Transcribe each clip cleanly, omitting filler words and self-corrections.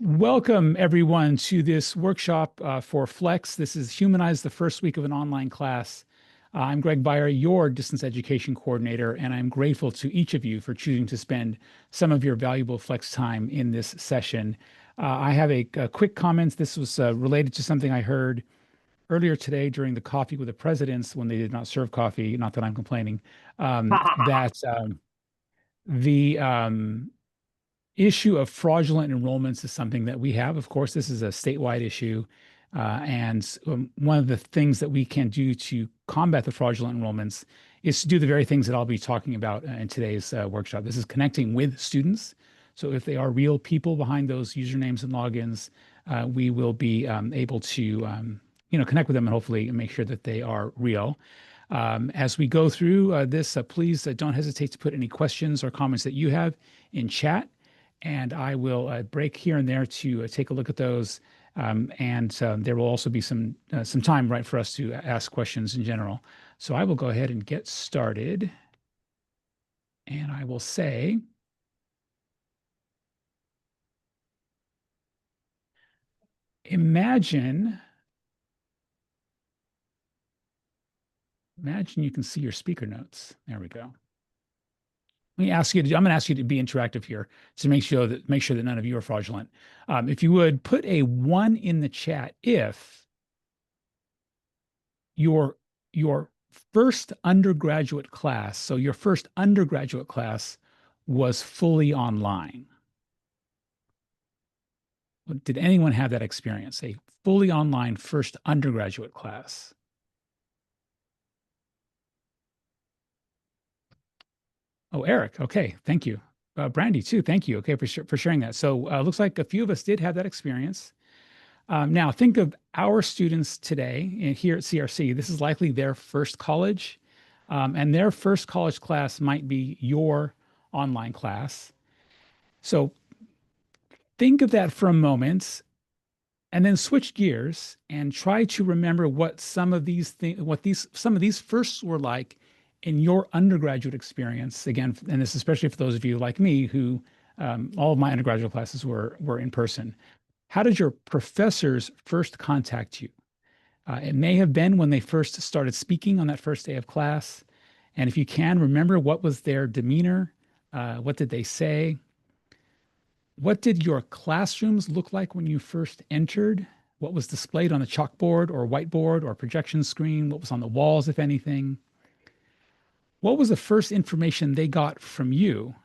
Welcome, everyone, to this workshop for Flex. This is Humanize the First Week of an Online Class. I'm Greg Beyer, your distance education coordinator, and I'm grateful to each of you for choosing to spend some of your valuable Flex time in this session. I have a quick comment. This was related to something I heard earlier today during the Coffee with the Presidents when they did not serve coffee. Not that I'm complaining. That the issue of fraudulent enrollments is something that we have. Of course, this is a statewide issue. And one of the things that we can do to combat the fraudulent enrollments is to do the very things that I'll be talking about in today's workshop. This is connecting with students. So if they are real people behind those usernames and logins, we will be able to connect with them and hopefully make sure that they are real. As we go through this, please don't hesitate to put any questions or comments that you have in chat. And I will break here and there to take a look at those. And there will also be some time, right, for us to ask questions in general. So I will go ahead and get started. And I will say, imagine you can see your speaker notes. There we go. Let me ask you I'm going to ask you to be interactive here to make sure that none of you are fraudulent. If you would put a 1 in the chat if your first undergraduate class, so your first undergraduate class was fully online. Did anyone have that experience? A fully online first undergraduate class? Oh, Eric. Okay. Thank you. Brandy too. Thank you. Okay. For sharing that. So looks like a few of us did have that experience. Now think of our students today here at CRC. This is likely their first college, and their first college class might be your online class. So think of that for a moment and then switch gears and try to remember what some of these firsts were like in your undergraduate experience. Again, and this especially for those of you like me who all of my undergraduate classes were in person. How did your professors first contact you? It may have been when they first started speaking on that first day of class. And if you can, remember what was their demeanor? What did they say? What did your classrooms look like when you first entered? What was displayed on the chalkboard or whiteboard or projection screen? What was on the walls, if anything? What was the first information they got from you?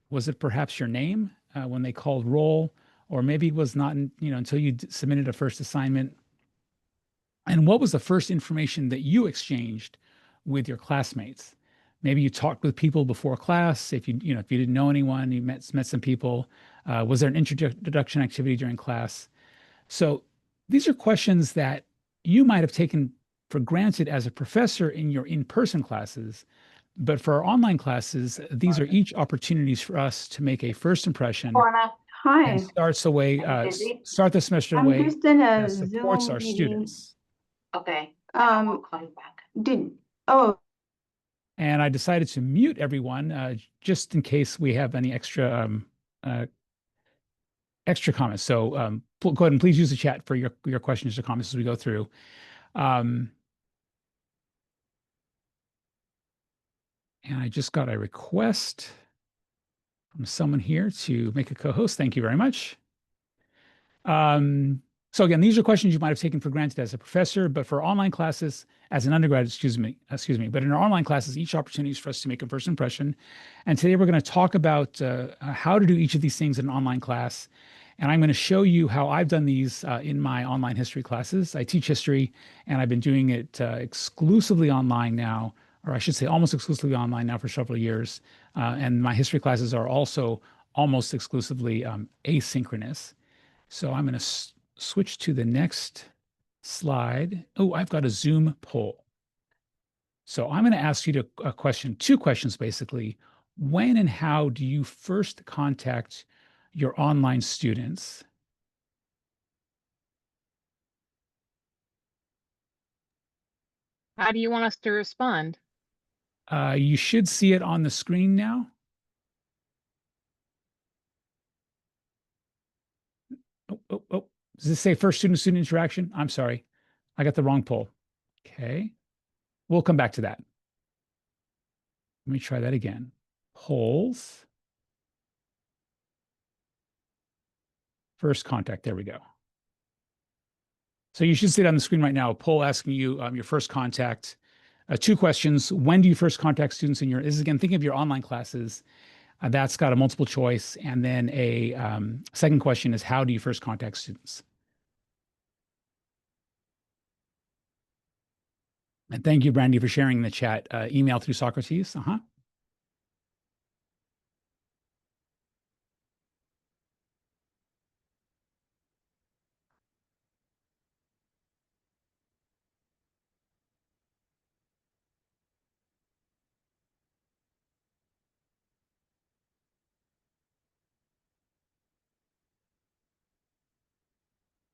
Was it perhaps your name when they called roll? Or maybe it was not until you submitted a first assignment. And what was the first information that you exchanged with your classmates? Maybe you talked with people before class. If you didn't know anyone, you met some people. Was there an introduction activity during class? So these are questions that you might have taken for granted as a professor in your in-person classes. But for our online classes, these are each opportunities for us to make a first impression Hi. and start the semester in a way that supports our students. Okay. I'll call you back. And I decided to mute everyone just in case we have any extra comments. So go ahead and please use the chat for your questions or comments as we go through. And I just got a request from someone here to make a co-host. Thank you very much. So again, these are questions you might have taken for granted as a professor, but for online classes, as an undergrad, excuse me, but in our online classes, each opportunity is for us to make a first impression. And today we're going to talk about how to do each of these things in an online class. And I'm going to show you how I've done these in my online history classes. I teach history, and I've been doing it exclusively online now, or I should say almost exclusively online now for several years. And my history classes are also almost exclusively asynchronous. So I'm going to switch to the next slide. Oh, I've got a Zoom poll. So I'm going to ask you two questions basically. When and how do you first contact your online students? How do you want us to respond? You should see it on the screen now. Oh, oh. Does this say first student-to-student interaction? I'm sorry. I got the wrong poll. Okay. We'll come back to that. Let me try that again. Polls. First contact. There we go. So you should see it on the screen right now. A poll asking you your first contact. 2 questions. When do you first contact students in your, this is again, thinking of your online classes. That's got a multiple choice. And then a second question is, how do you first contact students? And thank you, Brandy, for sharing in the chat. Email through Socrates.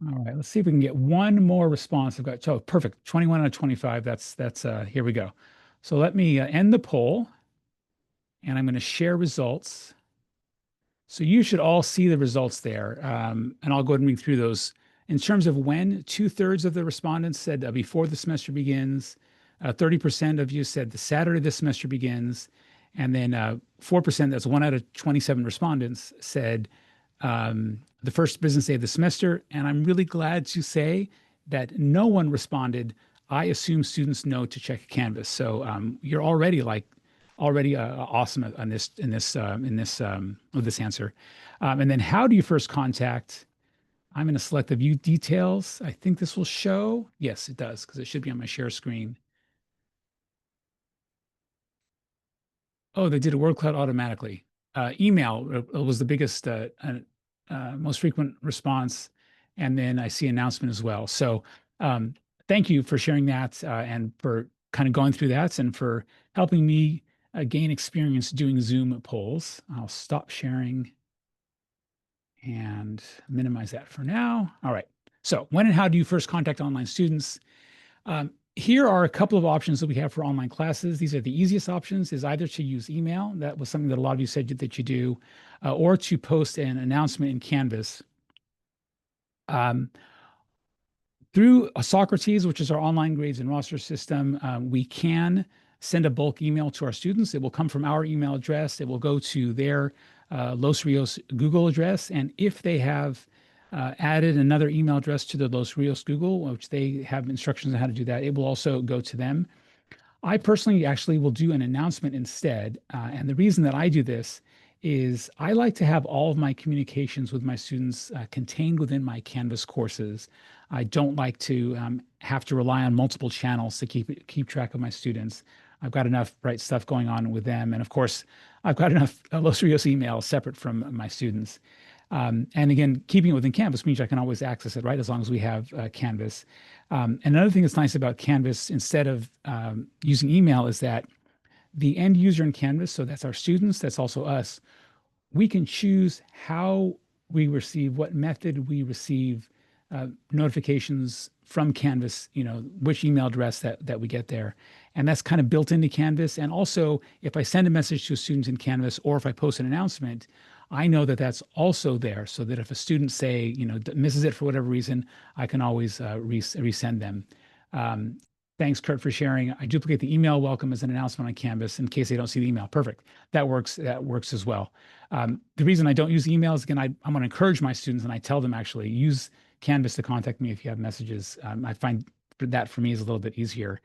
All right, let's see if we can get one more response. I've got, oh, perfect, 21 out of 25. That's here we go. So let me end the poll, and I'm going to share results. So you should all see the results there, and I'll go ahead and read through those. In terms of when, 2/3 of the respondents said before the semester begins, 30% of you said the Saturday the semester begins, and then 4%, that's 1 out of 27 respondents, said the first business day of the semester. And I'm really glad to say that no one responded, I assume students know to check Canvas. So you're already awesome on this with this answer. And then how do you first contact? I'm going to select the view details. I think this will show. Yes, it does, because it should be on my share screen. Oh, they did a word cloud automatically. Email was the biggest, most frequent response. And then I see announcement as well. So thank you for sharing that and for kind of going through that and for helping me gain experience doing Zoom polls. I'll stop sharing and minimize that for now. All right. So when and how do you first contact online students? Here are a couple of options that we have for online classes. These are the easiest options, is either to use email. That was something that a lot of you said that you do, or to post an announcement in Canvas. Through Socrates, which is our online grades and roster system, we can send a bulk email to our students. It will come from our email address. It will go to their Los Rios Google address. And if they have added another email address to the Los Rios Google, which they have instructions on how to do that, it will also go to them. I personally actually will do an announcement instead. And the reason that I do this is I like to have all of my communications with my students contained within my Canvas courses. I don't like to have to rely on multiple channels to keep track of my students. I've got enough bright stuff going on with them. And of course, I've got enough Los Rios emails separate from my students. And again, keeping it within Canvas means I can always access it, right? As long as we have Canvas. Another thing that's nice about Canvas, instead of using email, is that the end user in Canvas, so that's our students, that's also us, we can choose how we receive, what method we receive notifications from Canvas, which email address that we get there. And that's kind of built into Canvas. And also, if I send a message to a student in Canvas, or if I post an announcement, I know that that's also there, so that if a student, say, misses it for whatever reason, I can always resend them. Thanks, Kurt, for sharing. I duplicate the email welcome as an announcement on Canvas in case they don't see the email. Perfect. That works as well. The reason I don't use emails, again, I'm going to encourage my students, and I tell them actually use Canvas to contact me if you have messages. I find that for me is a little bit easier.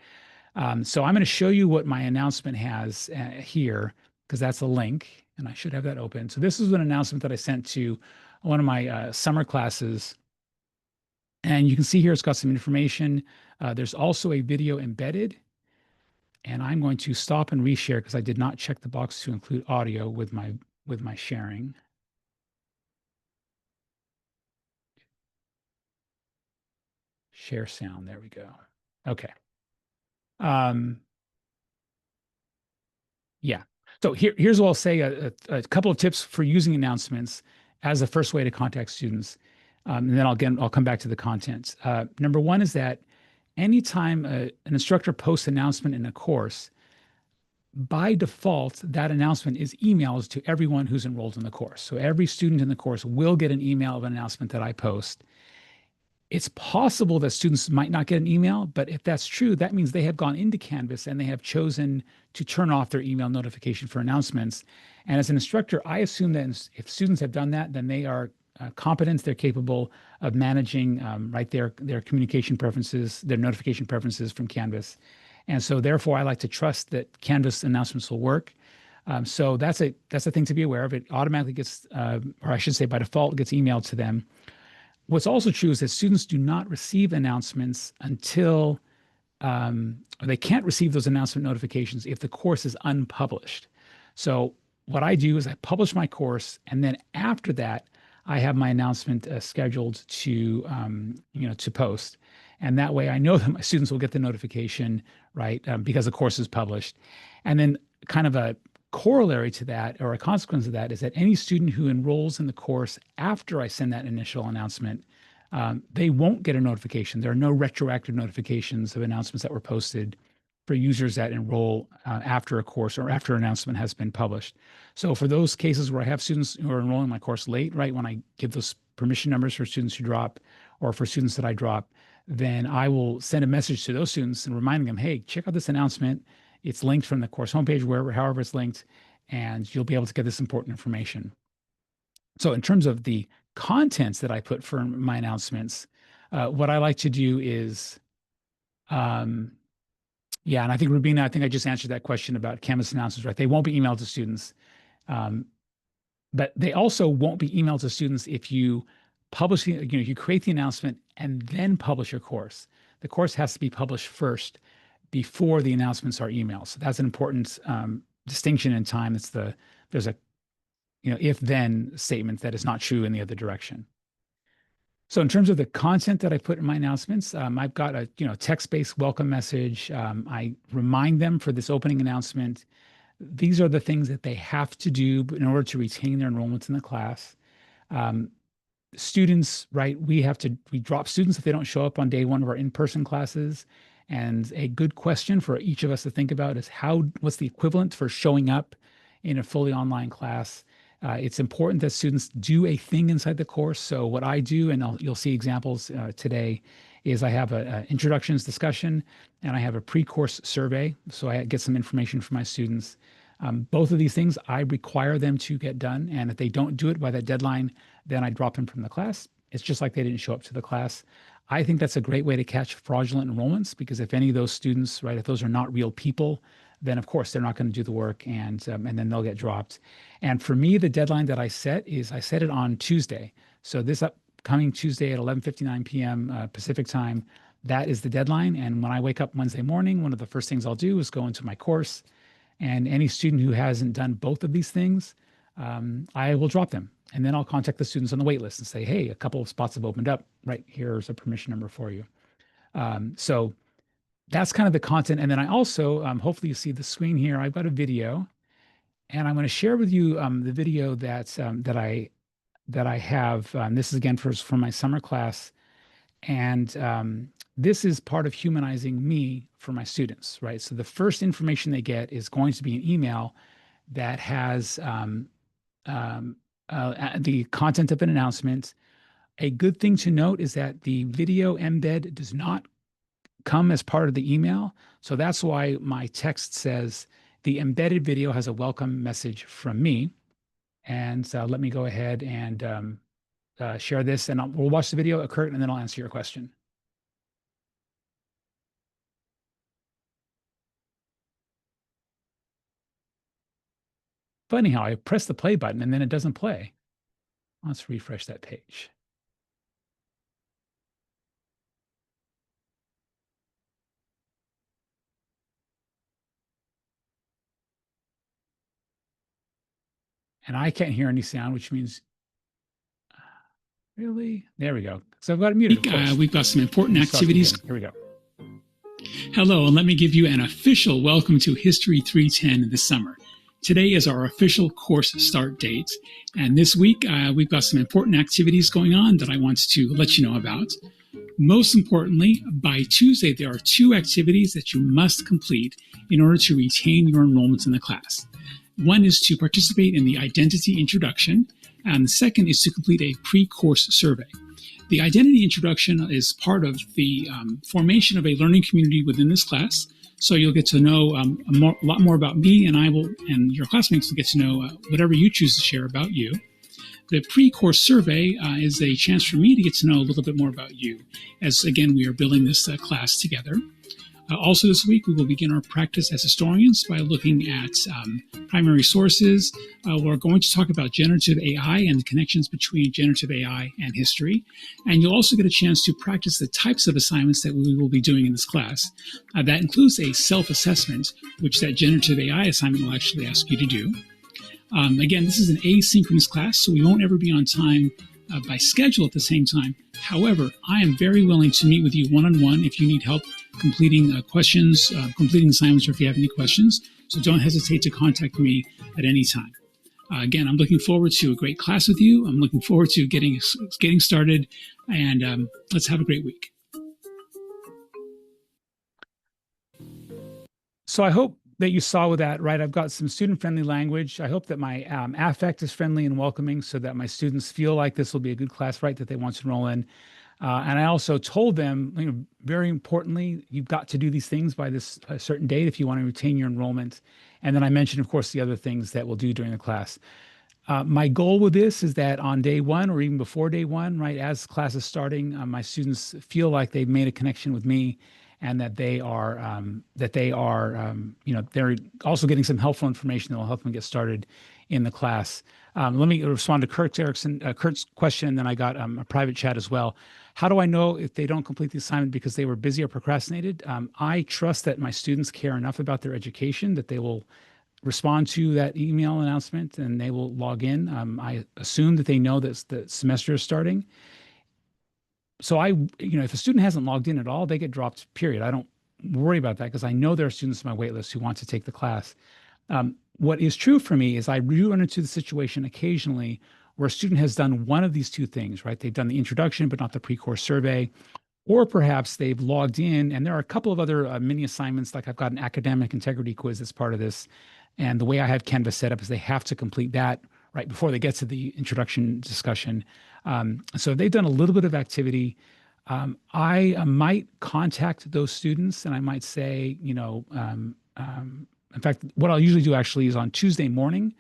So I'm going to show you what my announcement has here, because that's a link. And I should have that open. So this is an announcement that I sent to one of my summer classes. And you can see here it's got some information. There's also a video embedded. And I'm going to stop and reshare because I did not check the box to include audio with my sharing. Share sound. There we go. Okay. Yeah. So here's what I'll say, a couple of tips for using announcements as the first way to contact students. And then I'll come back to the content. Number one is that anytime an instructor posts an announcement in a course, by default, that announcement is emailed to everyone who's enrolled in the course. So every student in the course will get an email of an announcement that I post. It's possible that students might not get an email, but if that's true, that means they have gone into Canvas and they have chosen to turn off their email notification for announcements. And as an instructor, I assume that if students have done that, then they are competent, they're capable of managing their communication preferences, their notification preferences from Canvas. And so therefore, I like to trust that Canvas announcements will work. So that's a thing to be aware of. It automatically gets, or I should say by default, gets emailed to them. What's also true is that students do not receive announcements until they can't receive those announcement notifications if the course is unpublished. So what I do is I publish my course, and then after that, I have my announcement scheduled to to post, and that way I know that my students will get the notification, right? Because the course is published, and then kind of a corollary to that, or a consequence of that, is that any student who enrolls in the course after I send that initial announcement, they won't get a notification. There are no retroactive notifications of announcements that were posted for users that enroll after a course or after an announcement has been published. So for those cases where I have students who are enrolling my course late, right, when I give those permission numbers for students who drop or for students that I drop, then I will send a message to those students and reminding them, hey, check out this announcement. It's linked from the course homepage, wherever, however it's linked, and you'll be able to get this important information. So in terms of the contents that I put for my announcements, what I like to do is, and I think Rubina, I just answered that question about Canvas announcements, right? They won't be emailed to students, but they also won't be emailed to students if you publish, you create the announcement and then publish your course. The course has to be published first before the announcements are emailed. So that's an important distinction in time. There's a if-then statement that is not true in the other direction. So in terms of the content that I put in my announcements, I've got a text-based welcome message. I remind them for this opening announcement. These are the things that they have to do in order to retain their enrollment in the class. Students, right? We drop students if they don't show up on day one of our in-person classes. And a good question for each of us to think about is what's the equivalent for showing up in a fully online class? It's important that students do a thing inside the course. So what I do, and you'll see examples today, is I have an introductions discussion and I have a pre-course survey. So I get some information from my students. Both of these things, I require them to get done. And if they don't do it by that deadline, then I drop them from the class. It's just like they didn't show up to the class. I think that's a great way to catch fraudulent enrollments, because if any of those students, right, if those are not real people, then of course they're not going to do the work, and then they'll get dropped. And for me, the deadline that I set it on Tuesday. So this upcoming Tuesday at 11:59 p.m. Pacific time, that is the deadline. And when I wake up Wednesday morning, one of the first things I'll do is go into my course, and any student who hasn't done both of these things, I will drop them. And then I'll contact the students on the wait list and say, hey, a couple of spots have opened up. Right, here's a permission number for you. So that's kind of the content. And then I also, hopefully you see the screen here, I've got a video, and I'm going to share with you the video that I have. This is again for my summer class. And this is part of humanizing me for my students, right? So the first information they get is going to be an email that has the content of an announcement. A good thing to note is that the video embed does not come as part of the email. So that's why my text says the embedded video has a welcome message from me. And let me go ahead and share this, and we'll watch the video, Kurt, and then I'll answer your question. Funny how I press the play button and then it doesn't play. Let's refresh that page. And I can't hear any sound, which means, really? There we go. So I've got it muted. We've got some important activities. Here we go. Hello, and let me give you an official welcome to History 310 this summer. Today is our official course start date, and this week we've got some important activities going on that I want to let you know about. Most importantly, by Tuesday, there are 2 activities that you must complete in order to retain your enrollments in the class. One is to participate in the identity introduction, and the second is to complete a pre-course survey. The identity introduction is part of the formation of a learning community within this class. So you'll get to know a lot more about me, and and your classmates will get to know whatever you choose to share about you. The pre-course survey is a chance for me to get to know a little bit more about you, as again, we are building this class together. Also this week, we will begin our practice as historians by looking at primary sources. We're going to talk about generative AI and the connections between generative AI and history. And you'll also get a chance to practice the types of assignments that we will be doing in this class. That includes a self-assessment, which that generative AI assignment will actually ask you to do. Again, this is an asynchronous class, so we won't ever be on time by schedule at the same time. However, I am very willing to meet with you one-on-one if you need help completing questions, completing assignments, or if you have any questions. So don't hesitate to contact me at any time. Again, I'm looking forward to a great class with you. I'm looking forward to getting started, and let's have a great week. So I hope that you saw with that, right? I've got some student-friendly language. I hope that my affect is friendly and welcoming so that my students feel like this will be a good class, right, that they want to enroll in. And I also told them, very importantly, you've got to do these things by this certain date if you want to retain your enrollment. And then I mentioned, of course, the other things that we'll do during the class. My goal with this is that on day one or even before day one, right, as class is starting, my students feel like they've made a connection with me, and that they are, they're also getting some helpful information that will help them get started in the class. Let me respond to Kurt's question, and then I got a private chat as well. How do I know if they don't complete the assignment because they were busy or procrastinated? I trust that my students care enough about their education that they will respond to that email announcement and they will log in. I assume that they know that the semester is starting. So if a student hasn't logged in at all, they get dropped, period. I don't worry about that because I know there are students on my wait list who want to take the class. What is true for me is I do run into the situation occasionally where a student has done one of these two things, right? They've done the introduction, but not the pre-course survey, or perhaps they've logged in and there are a couple of other mini assignments, like I've got an academic integrity quiz that's part of this. And the way I have Canvas set up is they have to complete that right before they get to the introduction discussion. So they've done a little bit of activity. I might contact those students and I might say, in fact, what I'll usually do actually is on Tuesday morning,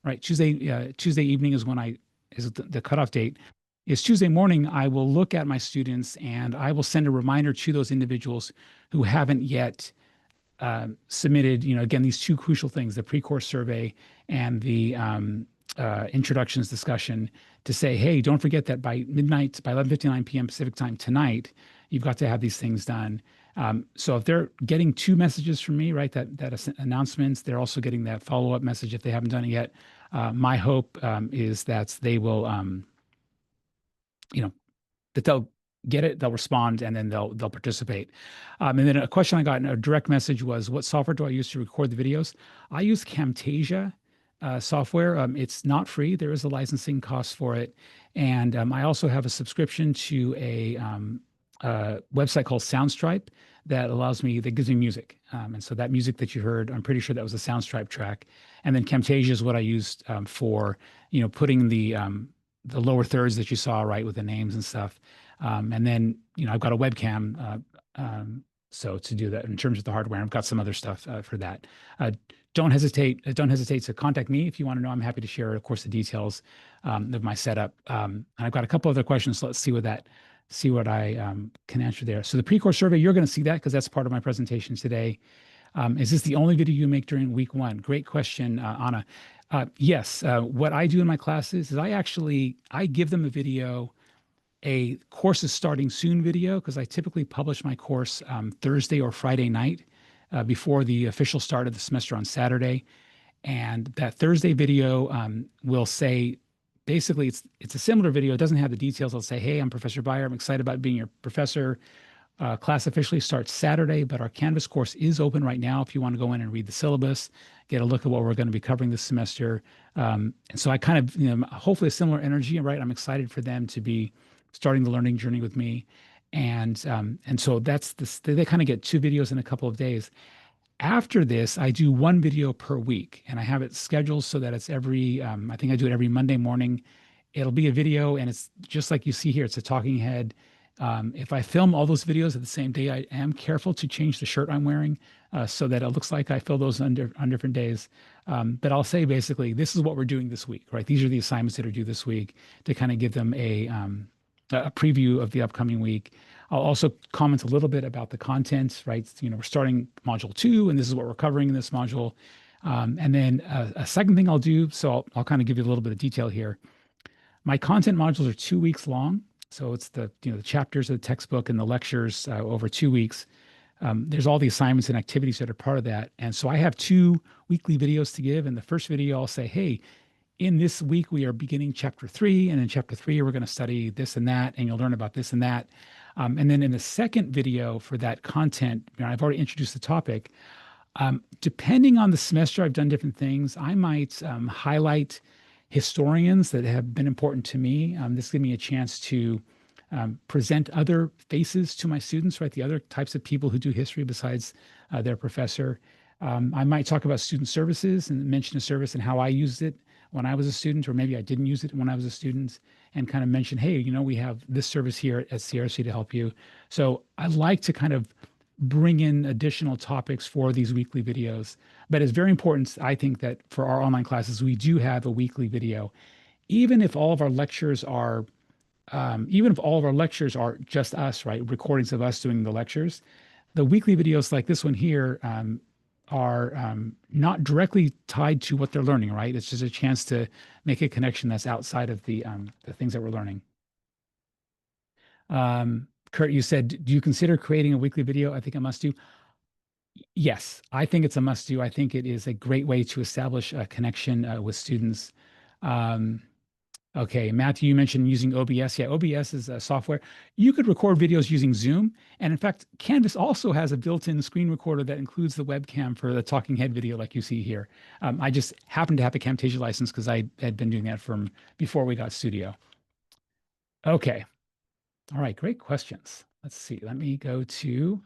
right? Tuesday evening is when is the cutoff date. Is Tuesday morning, I will look at my students and I will send a reminder to those individuals who haven't yet submitted, again, these two crucial things, the pre-course survey and the introductions discussion, to say, hey, don't forget that by midnight, by 11:59 p.m. Pacific time tonight, you've got to have these things done. So if they're getting two messages from me, right, that announcements, they're also getting that follow-up message if they haven't done it yet. My hope is that they will, that they'll get it, they'll respond, and then they'll participate. And then a question I got in a direct message was, what software do I use to record the videos? I use Camtasia software. It's not free. There is a licensing cost for it. And I also have a subscription to a website called Soundstripe that gives me music. And so that music that you heard, I'm pretty sure that was a Soundstripe track. And then Camtasia is what I used for, putting the lower thirds that you saw, right, with the names and stuff. And then, I've got a webcam. So to do that in terms of the hardware, I've got some other stuff for that. Don't hesitate to contact me if you want to know. I'm happy to share, of course, the details of my setup. And I've got a couple other questions. So let's see what I can answer there. So the pre-course survey, you're going to see that because that's part of my presentation today. Is this the only video you make during week one? Great question, Anna. Yes. What I do in my classes is I give them a course is starting soon video, because I typically publish my course Thursday or Friday night before the official start of the semester on Saturday. And that Thursday video will say, basically, it's a similar video. It doesn't have the details. I'll say, hey, I'm Professor Beyer. I'm excited about being your professor. Class officially starts Saturday, but our Canvas course is open right now if you want to go in and read the syllabus, get a look at what we're going to be covering this semester. And so I kind of, hopefully a similar energy, right? I'm excited for them to be starting the learning journey with me. And so they kind of get two videos in a couple of days. After this, I do one video per week, and I have it scheduled so that it's every, I think I do it every Monday morning. It'll be a video, and it's just like you see here. It's a talking head. If I film all those videos at the same day, I am careful to change the shirt I'm wearing so that it looks like I film those on different days. But I'll say basically, this is what we're doing this week, right? These are the assignments that are due this week to kind of give them a preview of the upcoming week. I'll also comment a little bit about the content, right? We're starting module 2, and this is what we're covering in this module. And then a second thing I'll do, so I'll kind of give you a little bit of detail here. My content modules are 2 weeks long. So it's the chapters of the textbook and the lectures over 2 weeks. There's all the assignments and activities that are part of that. And so I have 2 weekly videos to give. In the first video, I'll say, hey, in this week, we are beginning chapter 3. And in chapter 3, we're going to study this and that, and you'll learn about this and that. And then in the second video for that content, I've already introduced the topic. Depending on the semester, I've done different things. I might highlight historians that have been important to me. This gives me a chance to present other faces to my students, right? The other types of people who do history besides their professor. I might talk about student services and mention a service and how I used it when I was a student, or maybe I didn't use it when I was a student, and kind of mention, hey, we have this service here at CRC to help you. So I like to kind of bring in additional topics for these weekly videos. But it's very important, I think, that for our online classes, we do have a weekly video. Even if all of our lectures are just us, right, recordings of us doing the lectures, the weekly videos like this one here are not directly tied to what they're learning, right? It's just a chance to make a connection that's outside of the things that we're learning. Kurt, you said, do you consider creating a weekly video? I think I must do. Yes, I think it's a must do. I think it is a great way to establish a connection with students. Okay, Matthew, you mentioned using OBS. Yeah, OBS is a software. You could record videos using Zoom. And in fact, Canvas also has a built-in screen recorder that includes the webcam for the talking head video like you see here. I just happened to have a Camtasia license because I had been doing that from before we got Studio. Okay. All right, great questions. Let's see. Let me go to,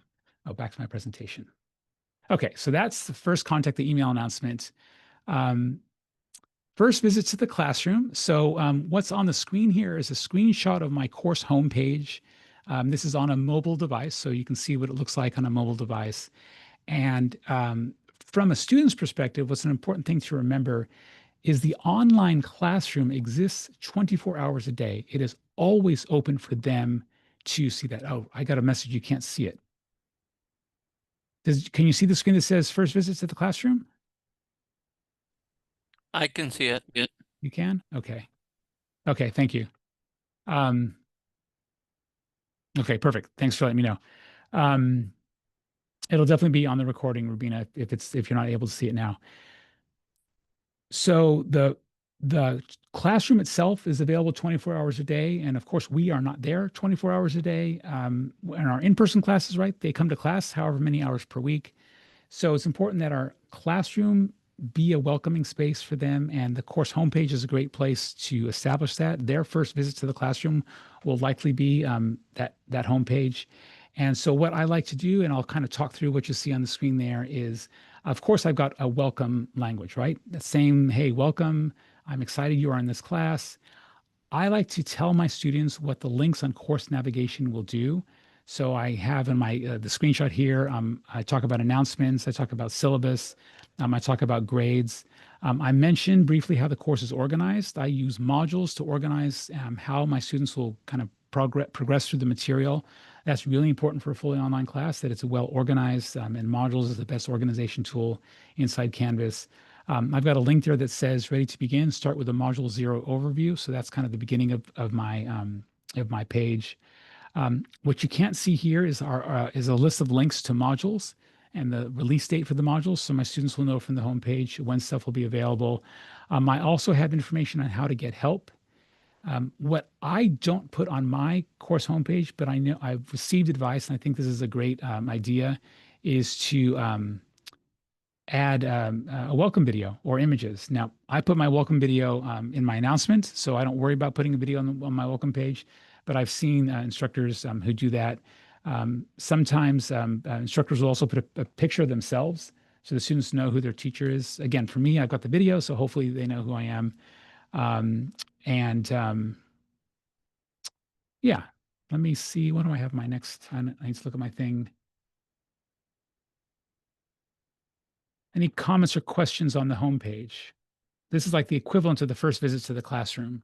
back to my presentation. Okay, so that's the first contact the email announcement. First visit to the classroom. So what's on the screen here is a screenshot of my course homepage. This is on a mobile device, so you can see what it looks like on a mobile device. And from a student's perspective, what's an important thing to remember is the online classroom exists 24 hours a day. It is always open for them to see that. Oh, I got a message, you can't see it. Can you see the screen that says first visits to the classroom? I can see it. You can? Okay. Okay, thank you. Okay, perfect. Thanks for letting me know. It'll definitely be on the recording, Rubina, if you're not able to see it now. So the classroom itself is available 24 hours a day. And of course, we are not there 24 hours a day. In our in-person classes, right, they come to class however many hours per week. So it's important that our classroom be a welcoming space for them. And the course homepage is a great place to establish that. Their first visit to the classroom will likely be that homepage. And so what I like to do, and I'll kind of talk through what you see on the screen there, is, of course, I've got a welcome language, right? The same, hey, welcome. I'm excited you are in this class. I like to tell my students what the links on course navigation will do. So I have in my the screenshot here, I talk about announcements, I talk about syllabus, I talk about grades. I mentioned briefly how the course is organized. I use modules to organize how my students will kind of progress through the material. That's really important for a fully online class, that it's well organized, and modules is the best organization tool inside Canvas. I've got a link there that says ready to begin, start with a module 0 overview. So that's kind of the beginning of my page. What you can't see here is is a list of links to modules and the release date for the modules. So my students will know from the homepage when stuff will be available. I also have information on how to get help. What I don't put on my course homepage, but I know I've received advice, and I think this is a great idea, is to add a welcome video or images. Now, I put my welcome video in my announcement, so I don't worry about putting a video on my welcome page, but I've seen instructors who do that. Sometimes instructors will also put a picture of themselves so the students know who their teacher is. Again, for me, I've got the video, so hopefully they know who I am. And yeah, let me see. What do I have my next? I need to look at my thing. Any comments or questions on the homepage? This is like the equivalent of the first visit to the classroom.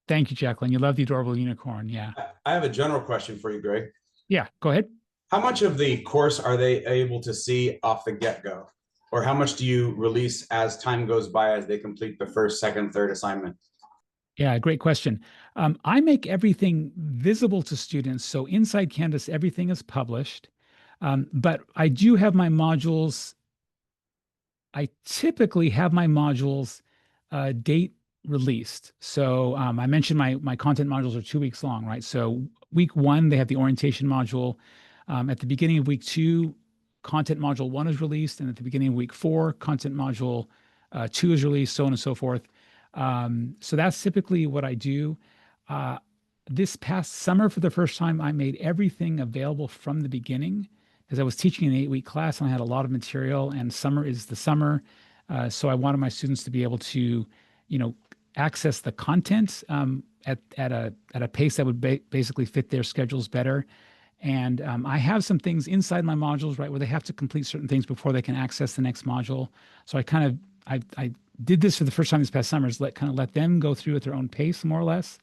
Thank you, Jacqueline. You love the adorable unicorn. Yeah. I have a general question for you, Greg. Yeah, go ahead. How much of the course are they able to see off the get-go? Or how much do you release as time goes by as they complete the first, second, third assignment? Yeah, great question. I make everything visible to students. So inside Canvas, everything is published. But I do have my modules. I typically have my modules date released. So I mentioned my content modules are 2 weeks long, right? So week 1, they have the orientation module. At the beginning of week 2, content module 1 is released. And at the beginning of week 4, content module 2 is released, so on and so forth. So that's typically what I do. This past summer, for the first time, I made everything available from the beginning because I was teaching an 8-week class and I had a lot of material, and summer is the summer. So I wanted my students to be able to, access the content at a pace that would basically fit their schedules better. And I have some things inside my modules, right, where they have to complete certain things before they can access the next module. So I did this for the first time this past summer, is let them go through at their own pace, more or less.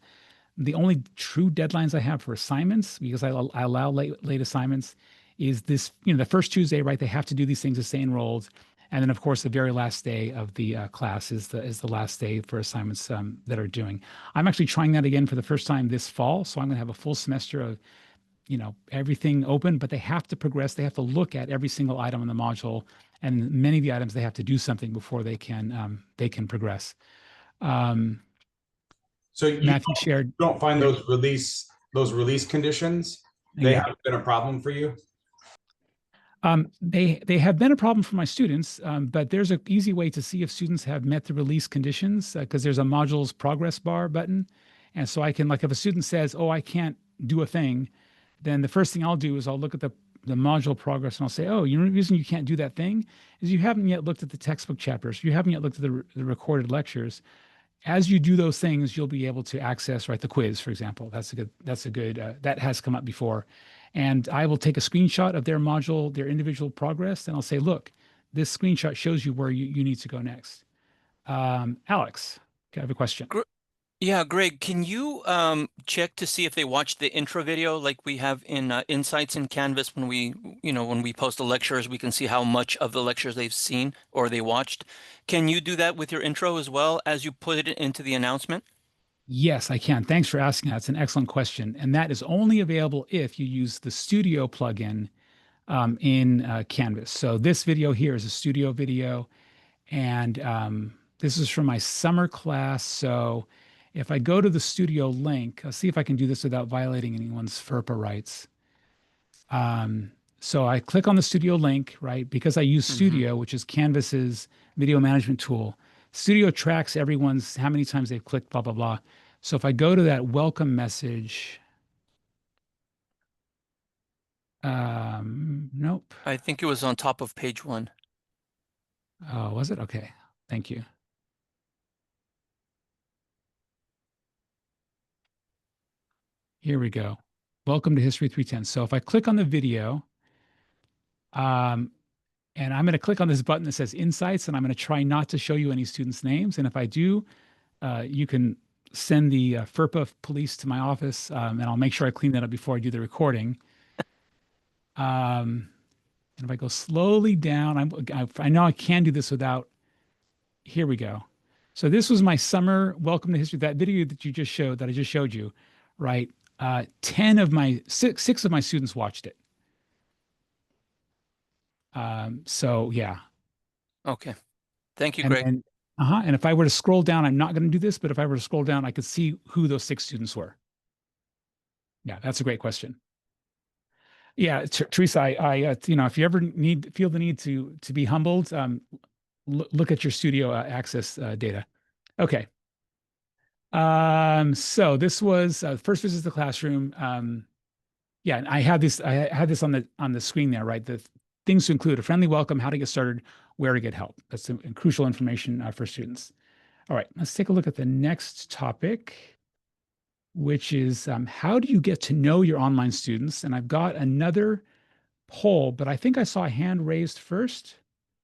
The only true deadlines I have for assignments, because I allow late assignments, is this, the first Tuesday, right? They have to do these things to stay enrolled. And then, of course, the very last day of the class is the last day for assignments that are doing. I'm actually trying that again for the first time this fall. So I'm going to have a full semester of, everything open, but they have to progress. They have to look at every single item in the module, and many of the items they have to do something before they can progress. So you Matthew shared. don't find those release conditions, they haven't been a problem for you? They have been a problem for my students, but there's an easy way to see if students have met the release conditions, because there's a modules progress bar button. And so I can, like, if a student says, oh, I can't do a thing, then the first thing I'll do is I'll look at the module progress and I'll say, oh, the reason you can't do that thing is you haven't yet looked at the textbook chapters. You haven't yet looked at the recorded lectures. As you do those things, you'll be able to access, right, the quiz, for example. That's a good, that has come up before. And I will take a screenshot of their module, their individual progress, and I'll say, look, this screenshot shows you where you need to go next. Alex, I have a question. Yeah, Greg, can you check to see if they watched the intro video like we have in Insights in Canvas? When we post the lectures, we can see how much of the lectures they've seen or they watched. Can you do that with your intro as well as you put it into the announcement? Yes, I can. Thanks for asking that. It's an excellent question. And that is only available if you use the Studio plugin in Canvas. So this video here is a Studio video. And this is from my summer class. So if I go to the Studio link, I'll see if I can do this without violating anyone's FERPA rights. So I click on the Studio link, right? Because I use Studio, which is Canvas's video management tool. Studio tracks everyone's, how many times they've clicked, blah, blah, blah. So if I go to that welcome message, nope. I think it was on top of page 1. Oh, was it? Okay. Thank you. Here we go. Welcome to History 310. So if I click on the video, and I'm going to click on this button that says Insights, and I'm going to try not to show you any students' names. And if I do, you can send the FERPA police to my office, and I'll make sure I clean that up before I do the recording. And if I go slowly down, I know I can do this without, here we go. So this was my summer Welcome to History, that video that you just showed, that I just showed you, right? 6 of my students watched it. So yeah. Okay. Thank you, Greg. And if I were to scroll down, I'm not going to do this, but if I were to scroll down, I could see who those 6 students were. Yeah, that's a great question. Yeah, Teresa, I if you ever feel the need to be humbled, look at your Studio access data. Okay. So this was first visit to the classroom. Yeah, and I had this on the screen there, right? The things to include: a friendly welcome, how to get started, where to get help. That's some crucial information for students. All right, let's take a look at the next topic, which is how do you get to know your online students? And I've got another poll, but I think I saw a hand raised first,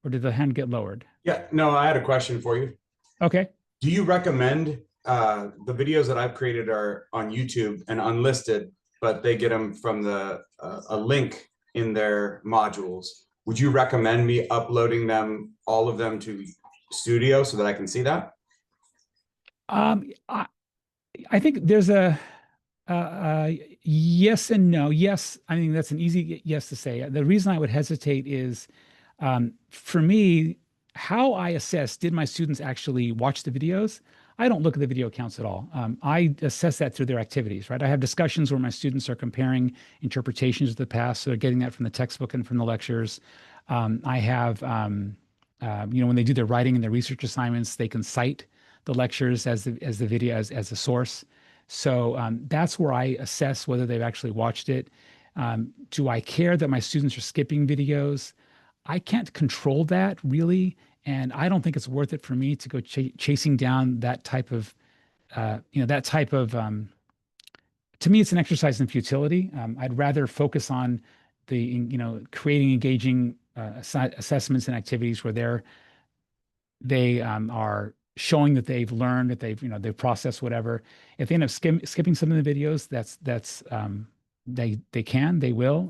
or did the hand get lowered? Yeah, no, I had a question for you. Okay. Do you recommend the videos that I've created are on YouTube and unlisted, but they get them from the a link in their modules? Would you recommend me uploading them, all of them, to Studio so that I can see that? I think there's a yes and no. Yes, I mean that's an easy yes to say. The reason I would hesitate is for me, how I assess did my students actually watch the videos? I don't look at the video counts at all. I assess that through their activities, right? I have discussions where my students are comparing interpretations of the past, so they're getting that from the textbook and from the lectures. I have, when they do their writing and their research assignments, they can cite the lectures as the video as a source. So that's where I assess whether they've actually watched it. Do I care that my students are skipping videos? I can't control that really, and I don't think it's worth it for me to go chasing down that type of, that type of. To me, it's an exercise in futility. I'd rather focus on creating engaging assessments and activities where they are showing that they've learned, that they've processed whatever. If they end up skipping some of the videos, they will.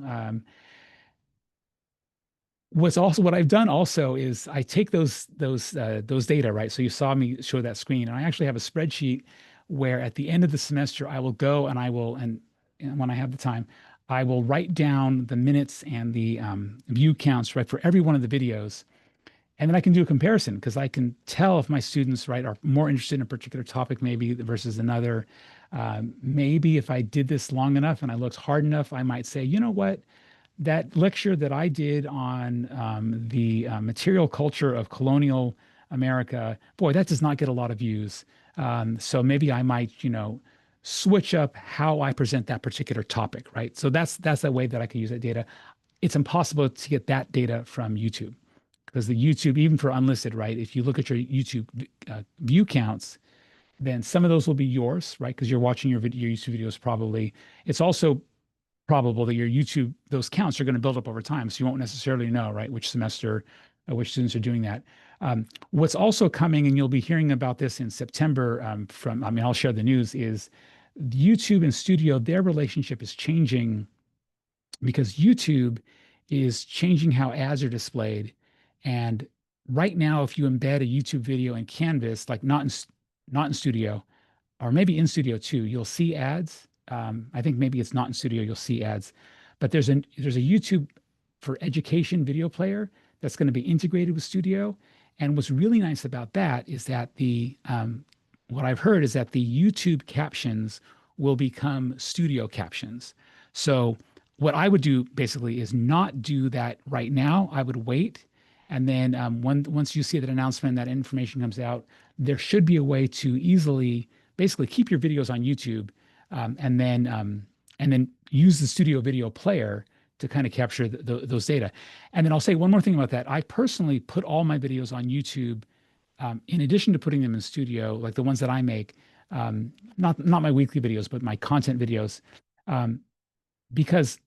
What I've done also is I take those data, right? So you saw me show that screen, and I actually have a spreadsheet where at the end of the semester I will go and and when I have the time, I will write down the minutes and the view counts, right, for every one of the videos. And then I can do a comparison because I can tell if my students, right, are more interested in a particular topic maybe versus another. Maybe if I did this long enough and I looked hard enough, I might say, you know what, that lecture that I did on the material culture of colonial America, boy, that does not get a lot of views. So maybe I might, switch up how I present that particular topic, right? So that's a way that I could use that data. It's impossible to get that data from YouTube because the YouTube, even for unlisted, right? If you look at your YouTube view counts, then some of those will be yours, right? Because you're watching your YouTube videos probably. It's also probable that your YouTube, those counts are going to build up over time. So you won't necessarily know, right, which semester, which students are doing that. What's also coming, and you'll be hearing about this in September I'll share the news, is YouTube and Studio, their relationship is changing because YouTube is changing how ads are displayed. And right now, if you embed a YouTube video in Canvas, like not in Studio, or maybe in Studio too, you'll see ads. I think maybe it's not in Studio, you'll see ads, but there's a YouTube for education video player that's going to be integrated with Studio. And what's really nice about that is that what I've heard is that the YouTube captions will become Studio captions. So what I would do basically is not do that right now. I would wait. And then once you see that announcement, that information comes out, there should be a way to easily basically keep your videos on YouTube and then use the Studio video player to kind of capture those data. And then I'll say one more thing about that. I personally put all my videos on YouTube in addition to putting them in Studio, like the ones that I make, not my weekly videos, but my content videos, because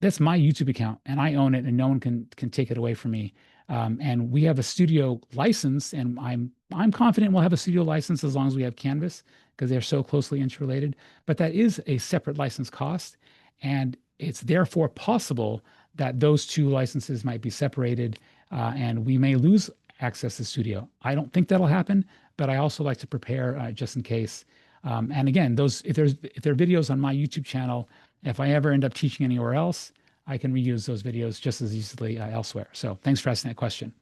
that's my YouTube account and I own it and no one can take it away from me. And we have a Studio license, and I'm confident we'll have a Studio license as long as we have Canvas because they're so closely interrelated. But that is a separate license cost, and it's therefore possible that those two licenses might be separated, and we may lose access to Studio. I don't think that'll happen, but I also like to prepare just in case. And again, if there are videos on my YouTube channel, if I ever end up teaching anywhere else, I can reuse those videos just as easily elsewhere. So thanks for asking that question.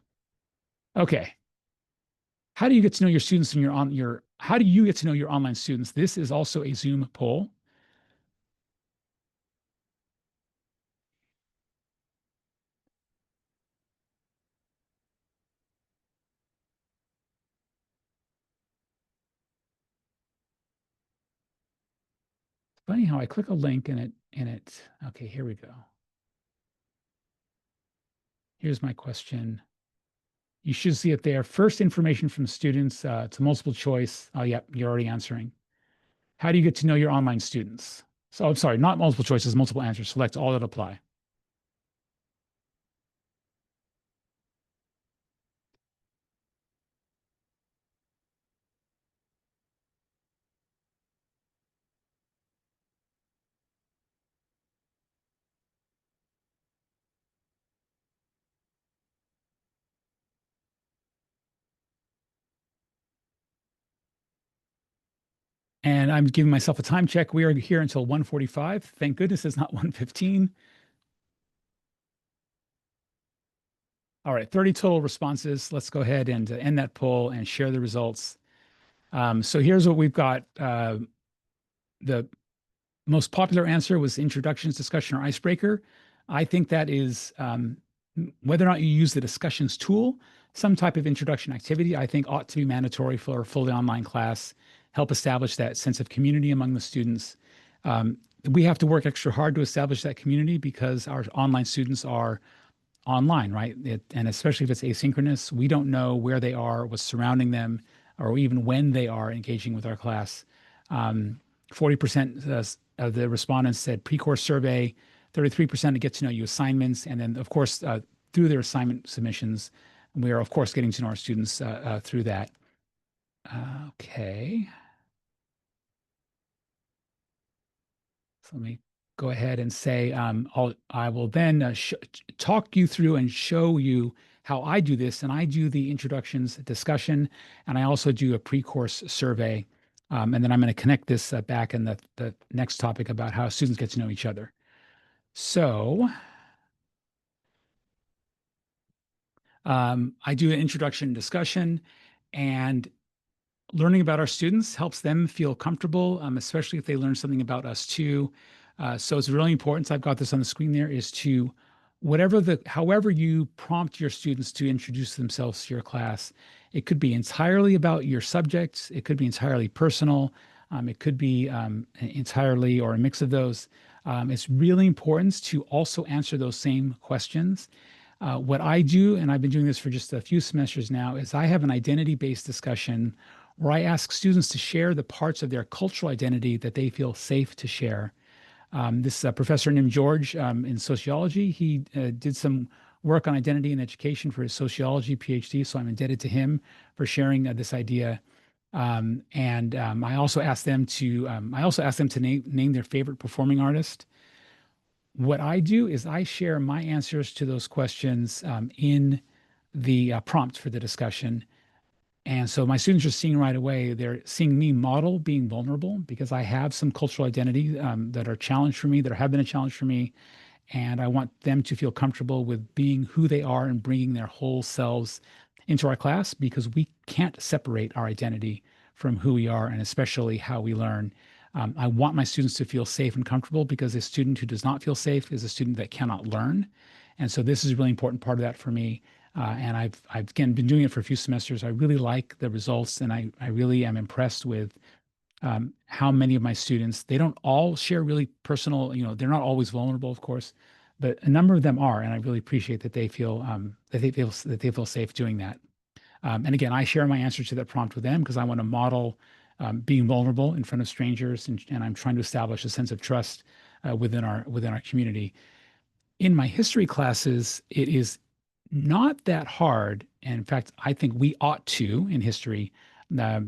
Okay. How do you get to know your students and how do you get to know your online students? This is also a Zoom poll. funny how I click a link and it, okay, here we go. Here's my question. You should see it there. First, information from students. It's a multiple choice. Oh, yep, you're already answering. How do you get to know your online students? So I'm sorry, not multiple choices, multiple answers. Select all that apply. And I'm giving myself a time check. We are here until 1:45. Thank goodness it's not 1:15. All right, 30 total responses. Let's go ahead and end that poll and share the results. So here's what we've got. The most popular answer was introductions, discussion, or icebreaker. I think that is whether or not you use the discussions tool, some type of introduction activity, I think ought to be mandatory for a fully online class, help establish that sense of community among the students. We have to work extra hard to establish that community because our online students are online, right? And especially if it's asynchronous, we don't know where they are, what's surrounding them, or even when they are engaging with our class. 40% of the respondents said pre-course survey, 33% to get to know you assignments, and then of course through their assignment submissions, we are of course getting to know our students through that. Okay. So let me go ahead and say I will then talk you through and show you how I do this, and I do the introductions discussion, and I also do a pre-course survey. And then I'm going to connect this back in the next topic about how students get to know each other. So I do an introduction discussion, and learning about our students helps them feel comfortable, especially if they learn something about us too. So it's really important. So I've got this on the screen there, is to however you prompt your students to introduce themselves to your class. It could be entirely about your subjects. It could be entirely personal. It could be entirely or a mix of those. It's really important to also answer those same questions. What I do, and I've been doing this for just a few semesters now, is I have an identity-based discussion where I ask students to share the parts of their cultural identity that they feel safe to share. This Professor Nim George in sociology, he did some work on identity and education for his sociology PhD, so I'm indebted to him for sharing this idea. I also asked them to name their favorite performing artist. What I do is I share my answers to those questions in the prompt for the discussion. And so my students are seeing right away, they're seeing me model being vulnerable because I have some cultural identity that are challenged for me, that have been a challenge for me. And I want them to feel comfortable with being who they are and bringing their whole selves into our class, because we can't separate our identity from who we are and especially how we learn. I want my students to feel safe and comfortable, because a student who does not feel safe is a student that cannot learn. And so this is a really important part of that for me. And I've again been doing it for a few semesters. I really like the results, and I really am impressed with how many of my students, they don't all share really personal, they're not always vulnerable, of course, but a number of them are, and I really appreciate that they feel safe doing that. And again, I share my answers to that prompt with them because I want to model being vulnerable in front of strangers, and I'm trying to establish a sense of trust within our community. In my history classes, it is not that hard. And in fact, I think we ought to, in history,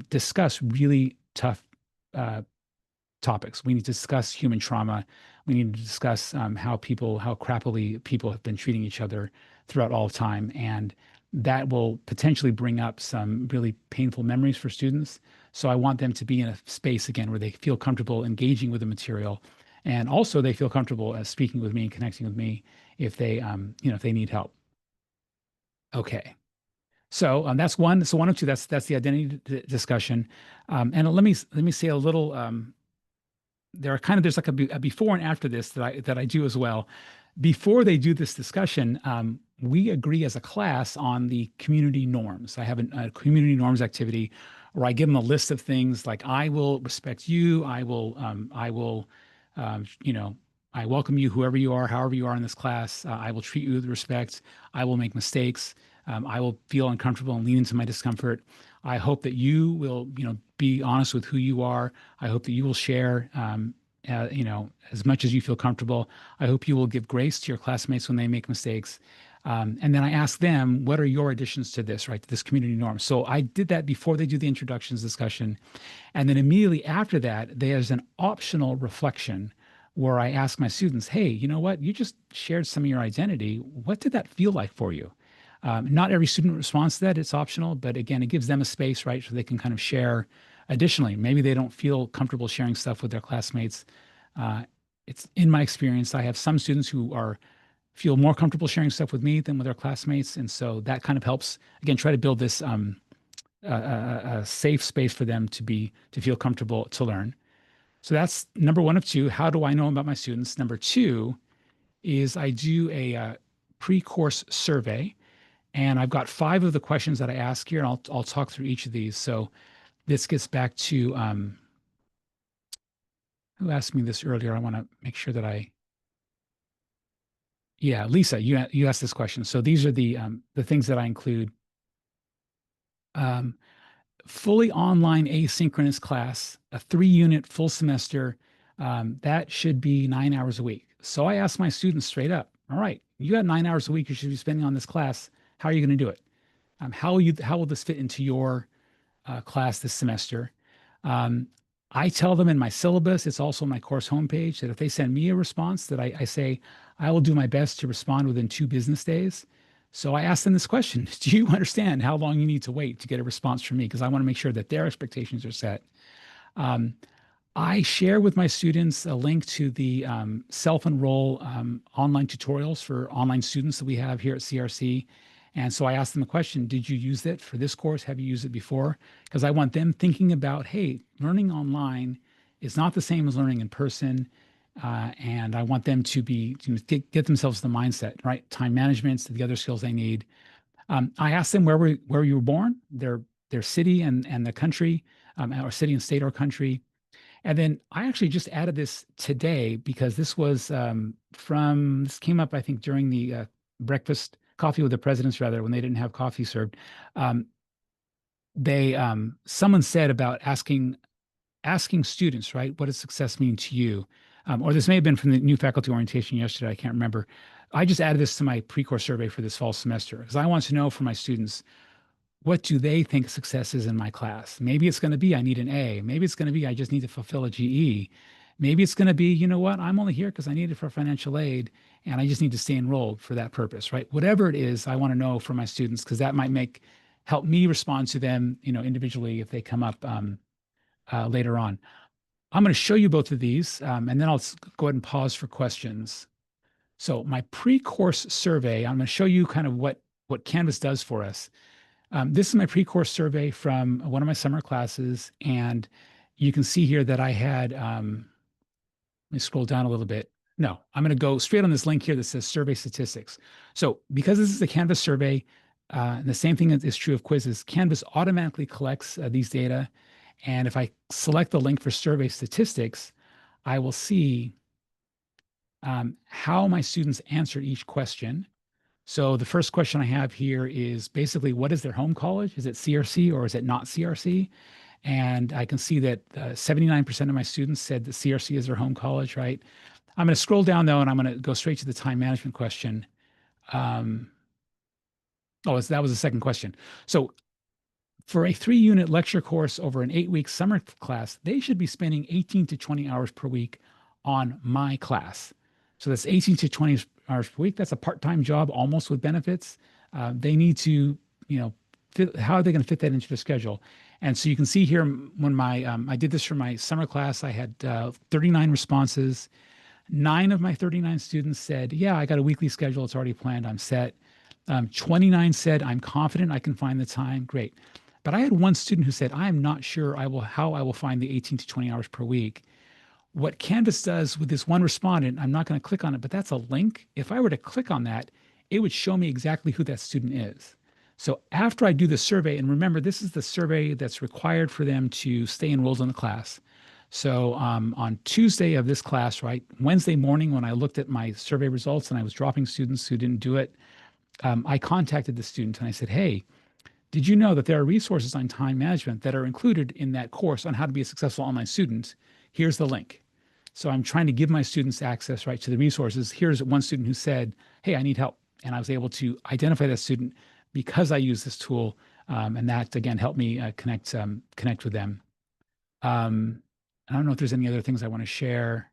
discuss really tough topics. We need to discuss human trauma. We need to discuss how crappily people have been treating each other throughout all of time. And that will potentially bring up some really painful memories for students. So I want them to be in a space, again, where they feel comfortable engaging with the material. And also they feel comfortable speaking with me and connecting with me if they need help. Okay. So that's one. So 1 of 2. That's the identity discussion. And let me say a little. There's like a before and after this that I do as well. Before they do this discussion, we agree as a class on the community norms. I have a community norms activity where I give them a list of things like, I will respect you. I will You know, I welcome you, whoever you are, however you are in this class. I will treat you with respect. I will make mistakes. I will feel uncomfortable and lean into my discomfort. I hope that you will, you know, be honest with who you are. I hope that you will share, you know, as much as you feel comfortable. I hope you will give grace to your classmates when they make mistakes. And then I ask them, what are your additions to this, right, to this community norm? So I did that before they do the introductions discussion. And then immediately after that, there's an optional reflection where I ask my students, hey, you know what, you just shared some of your identity. What did that feel like for you? Not every student responds to that. It's optional, but again, it gives them a space, right? So they can kind of share additionally. Maybe they don't feel comfortable sharing stuff with their classmates. It's in my experience, I have some students who feel more comfortable sharing stuff with me than with their classmates. And so that kind of helps, again, try to build this a safe space for them to feel comfortable to learn. So that's number one of two. How do I know about my students? Number two is I do a pre-course survey. And I've got 5 of the questions that I ask here, and I'll talk through each of these. So this gets back to who asked me this earlier. I want to make sure that yeah, Lisa, you asked this question. So these are the things that I include. Fully online asynchronous class, a 3-unit full semester, that should be 9 hours a week. So I ask my students straight up, all right, you got 9 hours a week you should be spending on this class. How are you going to do it? How will this fit into your class this semester? I tell them in my syllabus, it's also on my course homepage, that if they send me a response, that I say, I will do my best to respond within 2 business days. So I ask them this question: do you understand how long you need to wait to get a response from me? Because I want to make sure that their expectations are set. I share with my students a link to the self-enroll online tutorials for online students that we have here at CRC. And so I asked them a question: did you use it for this course? Have you used it before? Because I want them thinking about, hey, learning online is not the same as learning in person. And I want them to get themselves the mindset, right? Time management, the other skills they need. I asked them where you were born, their city and the country, or city and state or country. And then I actually just added this today because this was this came up, I think, during the coffee with the presidents, rather, when they didn't have coffee served. Someone said about asking students, right, what does success mean to you? Or this may have been from the new faculty orientation yesterday, I can't remember. I just added this to my pre-course survey for this fall semester because I want to know from my students, what do they think success is in my class? Maybe it's going to be, I need an A. Maybe it's going to be, I just need to fulfill a GE. Maybe it's going to be, you know what, I'm only here because I need it for financial aid and I just need to stay enrolled for that purpose, right? Whatever it is, I want to know from my students because that might help me respond to them, you know, individually if they come up later on. I'm going to show you both of these, and then I'll go ahead and pause for questions. So my pre-course survey, I'm going to show you kind of what Canvas does for us. This is my pre-course survey from one of my summer classes, and you can see here that I had, let me scroll down a little bit. No, I'm going to go straight on this link here that says survey statistics. So because this is a Canvas survey, and the same thing is true of quizzes, Canvas automatically collects these data. And if I select the link for survey statistics, I will see how my students answered each question. So the first question I have here is basically, what is their home college? Is it CRC or is it not CRC? And I can see that 79% of my students said that CRC is their home college, right? I'm going to scroll down though, and I'm going to go straight to the time management question. That was the second question. So for a 3-unit lecture course over an 8-week summer class, they should be spending 18 to 20 hours per week on my class. So that's 18 to 20 hours per week. That's a part-time job, almost with benefits. They need to, you know, how are they going to fit that into the schedule? And so you can see here when I did this for my summer class, I had 39 responses. 9 of my 39 students said, yeah, I got a weekly schedule. It's already planned. I'm set. 29 said, I'm confident I can find the time. Great. But I had one student who said, I'm not sure how I will find the 18 to 20 hours per week. What Canvas does with this one respondent, I'm not going to click on it, but that's a link. If I were to click on that, it would show me exactly who that student is. So after I do the survey, and remember, this is the survey that's required for them to stay enrolled in the class. So on Tuesday of this class, right, Wednesday morning, when I looked at my survey results and I was dropping students who didn't do it, I contacted the student and I said, hey, did you know that there are resources on time management that are included in that course on how to be a successful online student? Here's the link. So I'm trying to give my students access, right, to the resources. Here's one student who said, hey, I need help. And I was able to identify that student because I use this tool. And that, again, helped me connect with them. I don't know if there's any other things I want to share.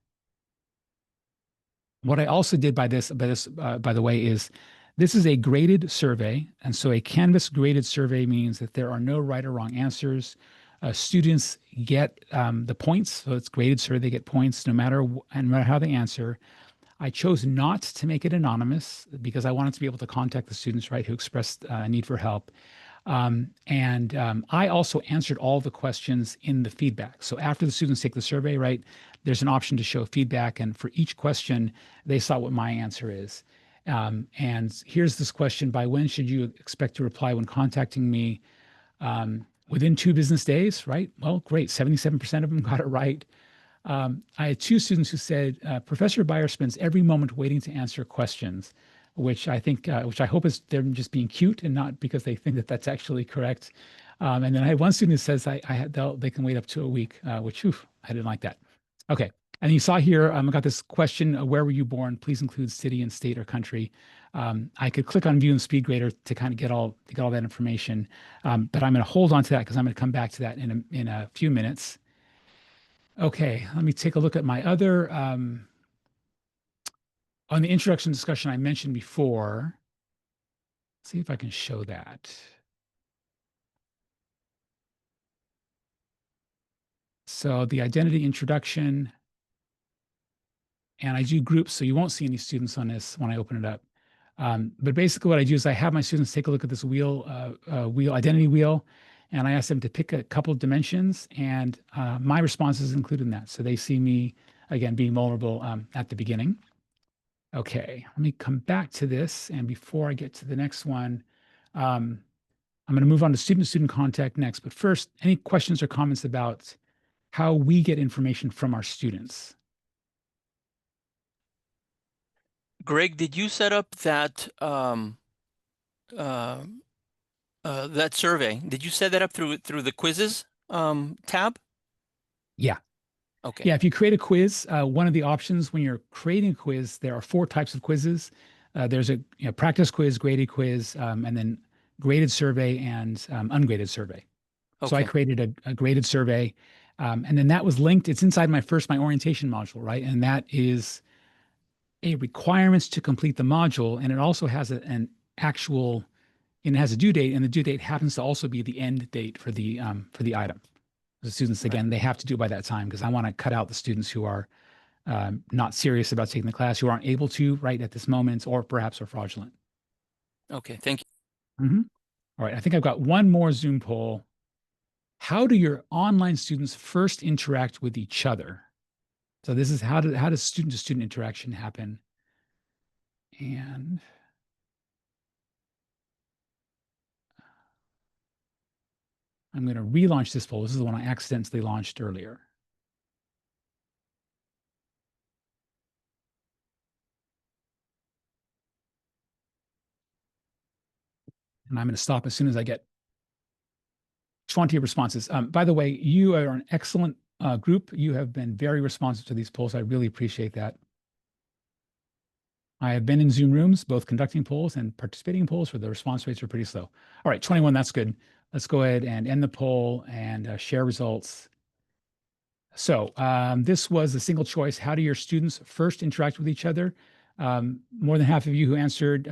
What I also did by the way, is this is a graded survey. And so a Canvas graded survey means that there are no right or wrong answers. Students get the points. So it's graded survey, they get points no matter how they answer. I chose not to make it anonymous because I wanted to be able to contact the students, right, who expressed a need for help. I also answered all the questions in the feedback. So after the students take the survey, right, there's an option to show feedback. And for each question, they saw what my answer is. And here's this question: by when should you expect to reply when contacting me? Within 2 business days, right? Well, great. 77% of them got it right. I had 2 students who said, Professor Beyer spends every moment waiting to answer questions, which I think, which I hope is them just being cute and not because they think that that's actually correct. And then I had one student who says they can wait up to a week, which I didn't like that. Okay. And you saw here, I got this question, where were you born? Please include city and state or country. I could click on view and speed grader to kind of get all that information. But I'm going to hold on to that because I'm going to come back to that in a few minutes. Okay, let me take a look at my other, on the introduction discussion I mentioned before. See if I can show that. So the identity introduction, and I do groups, so you won't see any students on this when I open it up. But basically what I do is I have my students take a look at this identity wheel, and I ask them to pick a couple of dimensions, and my response is included in that. So they see me, again, being vulnerable at the beginning. Okay, let me come back to this. And before I get to the next one, I'm going to move on to student-to-student contact next. But first, any questions or comments about how we get information from our students? Greg, did you set up that that survey? Did you set that up through the quizzes tab? Yeah. Okay. Yeah, if you create a quiz, one of the options when you're creating a quiz, there are 4 types of quizzes. There's a practice quiz, graded quiz, and then graded survey and ungraded survey. Okay. So I created a graded survey, and then that was linked. It's inside my orientation module, right? And that is a requirements to complete the module, and it also has an actual, and it has a due date, and the due date happens to also be the end date for the item. The students, again, they have to do it by that time because I want to cut out the students who are not serious about taking the class, who aren't able to right at this moment, or perhaps are fraudulent. Okay, thank you. All right, I think I've got one more Zoom poll. How do your online students first interact with each other? So this is how does student-to-student interaction happen? And I'm going to relaunch this poll. This is the one I accidentally launched earlier. And I'm going to stop as soon as I get 20 responses. By the way, you are an excellent group. You have been very responsive to these polls. I really appreciate that. I have been in Zoom rooms, both conducting polls and participating in polls where the response rates are pretty slow. All right, 21, that's good. Let's go ahead and end the poll and share results. So this was a single choice. How do your students first interact with each other? More than half of you who answered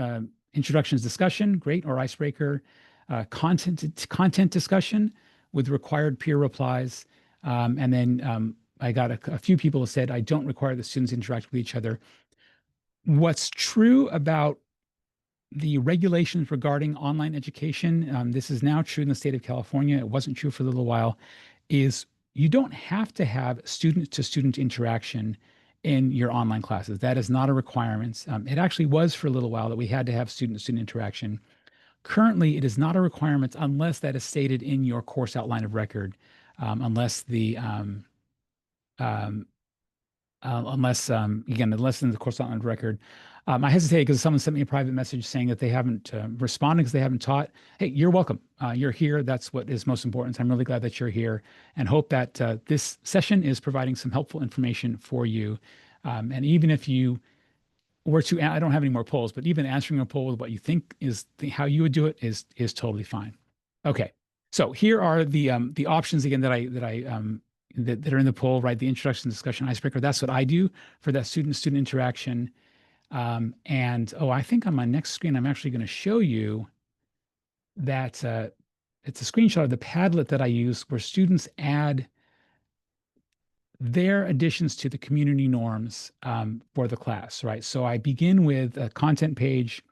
introductions discussion, great, or icebreaker, content discussion with required peer replies. And then I got a few people who said, I don't require the students interact with each other. What's true about the regulations regarding online education, this is now true in the state of California, it wasn't true for a little while, is you don't have to have student-to-student interaction in your online classes. That is not a requirement. It actually was for a little while that we had to have student-to-student interaction. Currently, it is not a requirement unless that is stated in your course outline of record, unless the unless, again, the lesson, of course, not on record. I hesitated because someone sent me a private message saying that they haven't responded because they haven't taught. Hey, you're welcome. You're here. That's what is most important. I'm really glad that you're here and hope that this session is providing some helpful information for you. And even if you were to, I don't have any more polls, but even answering a poll with what you think is how you would do it is totally fine. Okay, so here are the options again that are in the poll, right? The introduction, discussion, icebreaker. That's what I do for that student-student interaction. And I think on my next screen, I'm actually going to show you that it's a screenshot of the Padlet that I use where students add their additions to the community norms for the class, right? So I begin with a content page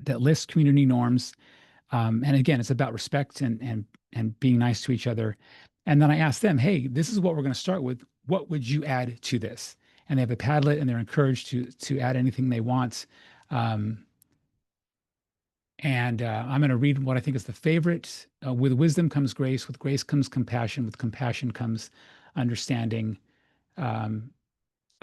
that lists community norms. And again, it's about respect and being nice to each other. And then I ask them, hey, this is what we're going to start with. What would you add to this? And they have a Padlet and they're encouraged to add anything they want. I'm going to read what I think is the favorite. With wisdom comes grace. With grace comes compassion. With compassion comes understanding. The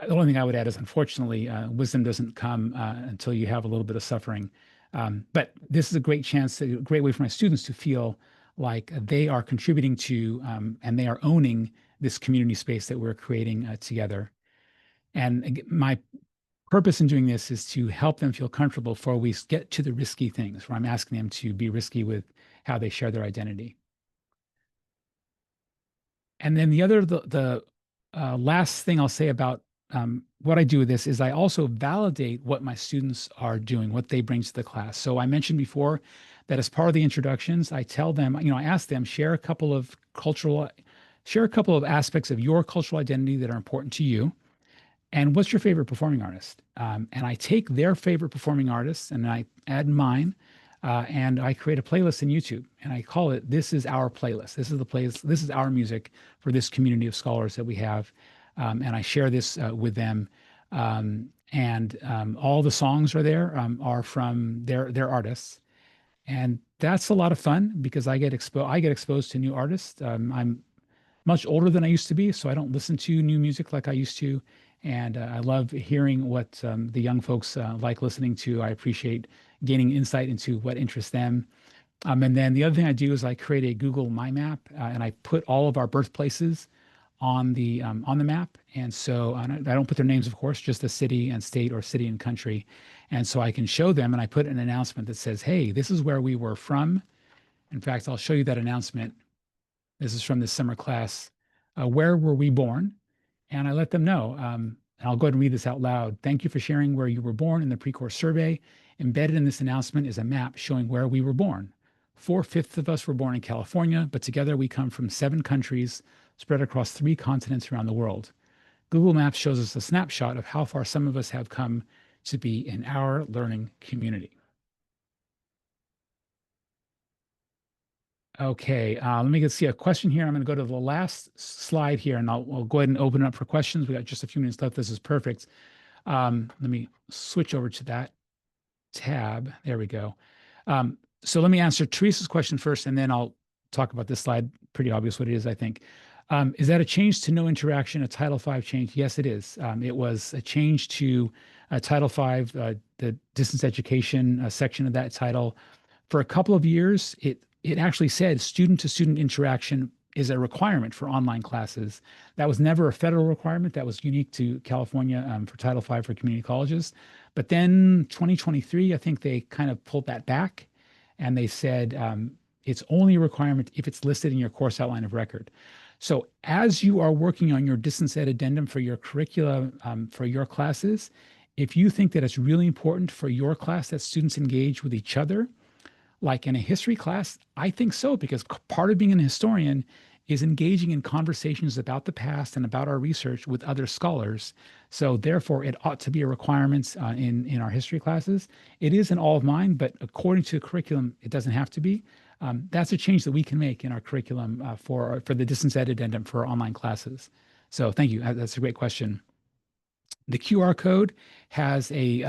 only thing I would add is, unfortunately, wisdom doesn't come until you have a little bit of suffering. But this is a great chance, a great way for my students to feel like they are contributing to and they are owning this community space that we're creating together. And my purpose in doing this is to help them feel comfortable before we get to the risky things, where I'm asking them to be risky with how they share their identity. And then the last thing I'll say about what I do with this is I also validate what my students are doing, what they bring to the class. So I mentioned before that as part of the introductions, I tell them, I ask them, share a couple of aspects of your cultural identity that are important to you. And what's your favorite performing artist? And I take their favorite performing artists and I add mine. And I create a playlist in YouTube and I call it, This is Our Playlist. This is the playlist. This is our music for this community of scholars that we have. And I share this with them. All the songs are there, are from their artists. And that's a lot of fun because I get exposed to new artists. I'm much older than I used to be, so I don't listen to new music like I used to. And I love hearing what the young folks like listening to. I appreciate gaining insight into what interests them. And then the other thing I do is I create a Google My Map and I put all of our birthplaces on the map. And so I don't put their names, of course, just the city and state or city and country. And so I can show them and I put an announcement that says, hey, this is where we were from. In fact, I'll show you that announcement. This is from this summer class. Where were we born? And I let them know. And I'll go ahead and read this out loud. Thank you for sharing where you were born in the pre-course survey. Embedded in this announcement is a map showing where we were born. 4/5 of us were born in California, but together we come from 7 countries spread across 3 continents around the world. Google Maps shows us a snapshot of how far some of us have come to be in our learning community. Okay, let me see a question here. I'm going to go to the last slide here, and I'll go ahead and open it up for questions. We got just a few minutes left. This is perfect. Let me switch over to that tab. There we go. So let me answer Teresa's question first, and then I'll talk about this slide. Pretty obvious what it is, I think. Is that a change to no interaction, a Title V change? Yes, it is. It was a change to Title V, the distance education section of that title. For a couple of years, it actually said student-to-student interaction is a requirement for online classes. That was never a federal requirement. That was unique to California for Title V for community colleges. But then 2023, I think they kind of pulled that back and they said it's only a requirement if it's listed in your course outline of record. So as you are working on your distance ed addendum for your curricula for your classes, if you think that it's really important for your class that students engage with each other, like in a history class, I think so, because part of being an historian is engaging in conversations about the past and about our research with other scholars. So therefore, it ought to be a requirement in our history classes. It is in all of mine, but according to the curriculum, it doesn't have to be. That's a change that we can make in our curriculum for the distance ed addendum for our online classes. So thank you. That's a great question. The QR code has a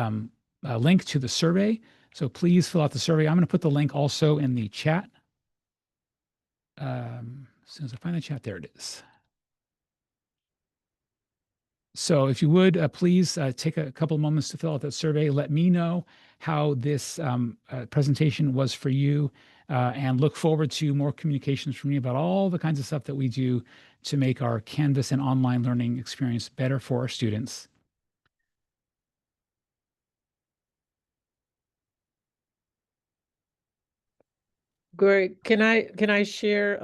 link to the survey. So please fill out the survey. I'm going to put the link also in the chat. As soon as I find the chat, there it is. So if you would, please take a couple of moments to fill out that survey. Let me know how this presentation was for you, and look forward to more communications from me about all the kinds of stuff that we do to make our Canvas and online learning experience better for our students. Greg, can I share